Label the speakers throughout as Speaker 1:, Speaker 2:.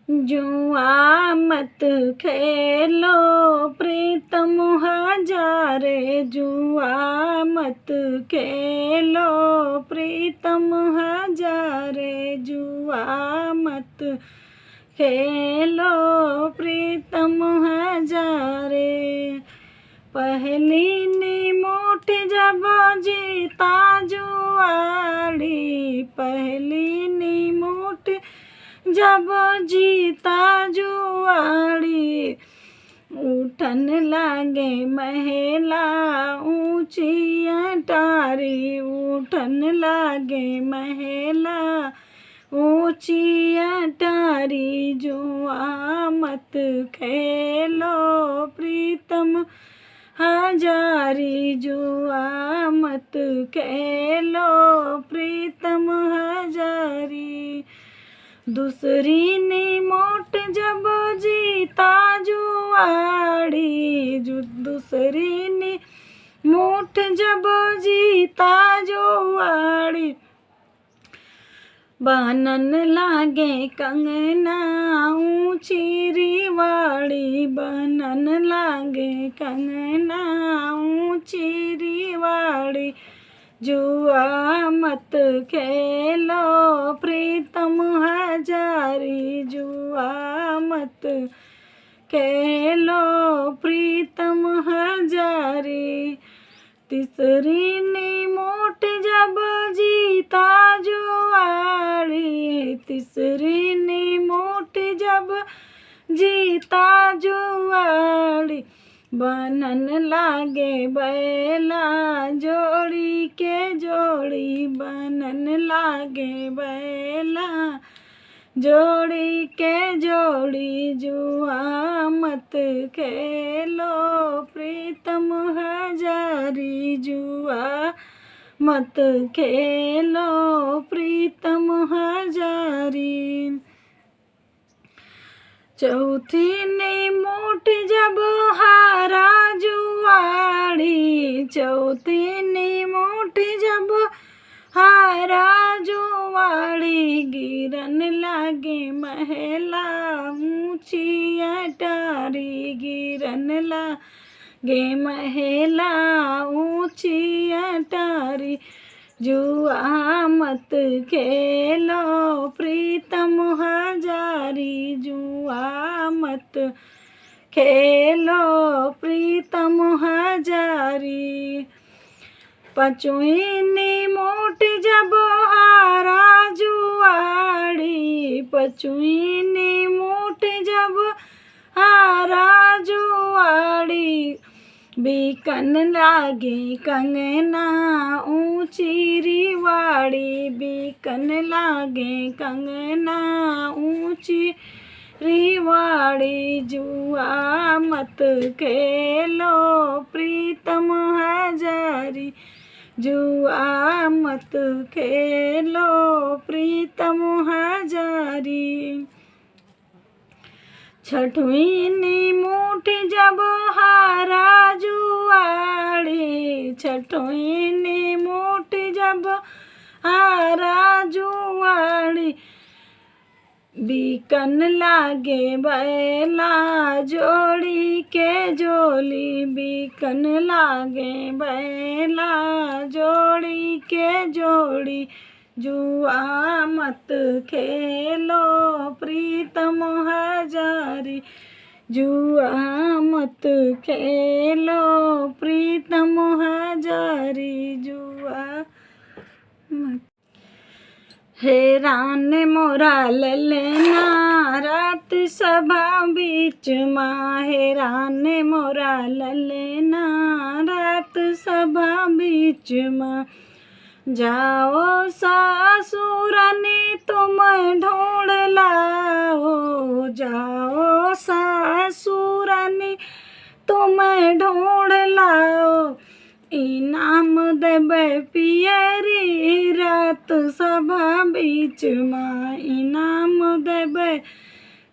Speaker 1: जुआ मत खेलो प्रीतम हजारे, जुआ मत खेलो प्रीतम हजारे, जुआ मत खेलो प्रीतम हजारे। पहली निमोट जब जीता जुआड़ी, पहली निमोट जब जीता जुआड़ी, उठन लागे महिला ऊंची अटारी, उठन लागे महिला ऊंची अटारी। जुआ मत खेलो प्रीतम हजारी, जुआ मत खेलो प्रीतम हजारी। दूसरी निमोट जब जीता जुआड़ी, दूसरी निमोट जब जीता जुआड़ी, बनन लागे कंगना ऊंची रिवाड़ी, बनन लागे कंगना ऊंची रिवाड़ी। जुआ मत खेलो प्रीतम हजारी, जुआ मत खेलो प्रीतम हजारी। तीसरी निमोट जब जीता जुआड़ी, तीसरी निमोट जब जीता जुआड़ी, बनन लागे बैला जोड़ी के जोड़ी, बनन लागे बैला जोड़ी के जोड़ी। जुआ मत खेलो प्रीतम हजारी, जुआ मत खेलो प्रीतम हजारी। चौथी निमोट जब हारा जुआड़ी, चौथी निमोट जब हारा जुआड़ी, गिरन लागे महिला ऊंची अटारी, गिरन लागे महिला ऊंची अटारी। जुआ मत खेलो प्रीतम हजारी, जुआ मत खेलो प्रीतम हजारी। पांचवी निमोट जब हारा जुआड़ी, पांचवी निमोट जब हारा जुआड़ी, बीकन लागे कंगना ऊंची रिवाड़ी, बीकन लागे कंगना ऊंची रिवाड़ी। जुआ मत खेलो प्रीतम हजारी, जुआ मत खेलो प्रीतम हजारी। छठवीं निमोट जब हारा जुआड़ी, छठवीं निमोट जब हारा जुआड़ी, बीकन लागे बैला जोड़ी के जोली, बीकन लागे बैला जोड़ी के जोड़ी। जुआ मत खेलो प्रीतम हजारी, जुआ मत खेलो प्रीतम हजारी, जुआ मत। हैरान मोरा ललना रात सभा बीच माँ, हैरान मोरा ललना रात सभा बीच माँ। जाओ सासुरानी तुम ढूंढ लाओ, जाओ सासुरानी तुम ढूंढ लाओ, इनाम देबे पियरी रात सभा बीच माँ, इनाम देबे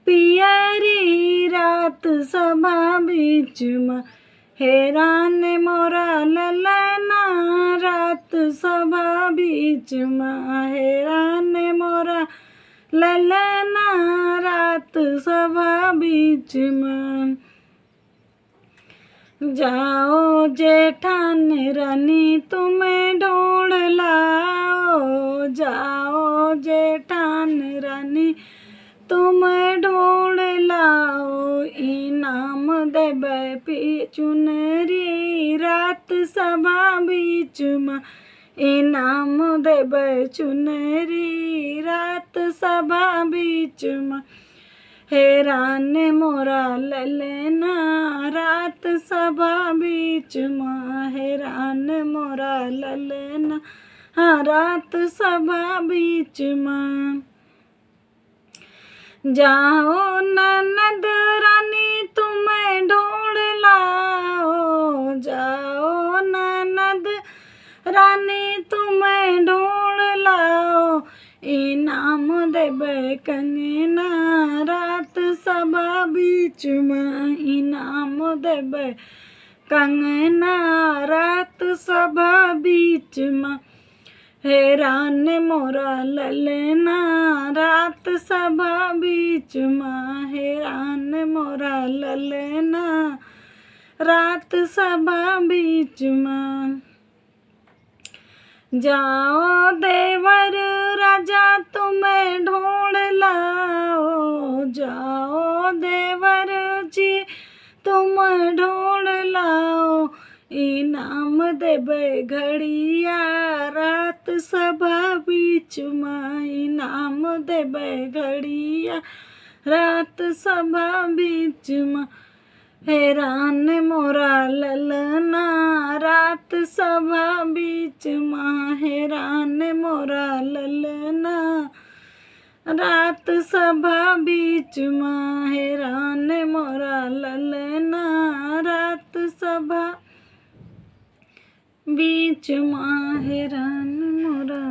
Speaker 1: पियरी रात सभा बीच माँ। हैरान मोरा ललना रात सभा बीच माँ, हैरान मोरा ललना रात रात सभा बीच में। जाओ जेठान रानी तुम्हें ढूंढ लाओ, जाओ जेठान रानी तुम्हें ढूंढ लाओ, इनाम देबै चुनरी रात सभा बीच में, इनाम देबै चुनरी रात सभा बीच में। हैरान मोरा ललना रात सभा बीच में, हैरान मोरा ललना रात सभा बीच में। जाओ ननद रानी तुम्हें ढूंढ लाओ, जाओ ननद रानी तुम्हें ढूंढ लाओ, इनाम देबै कंगना रात सभा बीच में, इनाम देबै कंगना रात सभा बीच में। हैरान मोरा ललना रात सभा बीच में, हैरान मोरा ललना रात सभा बीच में। जाओ देवर राजा तुम्हें ढूंढ लाओ, जाओ देवर जी तुम ढूंढ लाओ, इनाम देबै घड़िया रात सभा बीच में, इनाम देबै घड़िया रात सभा बीच में। हैरान मोरा ललना रात सभा बीच में, हैरान मोरा ललना रात सभा बीच में, हैरान मोरा ललना रात सभा बीच में, हैरान मोरा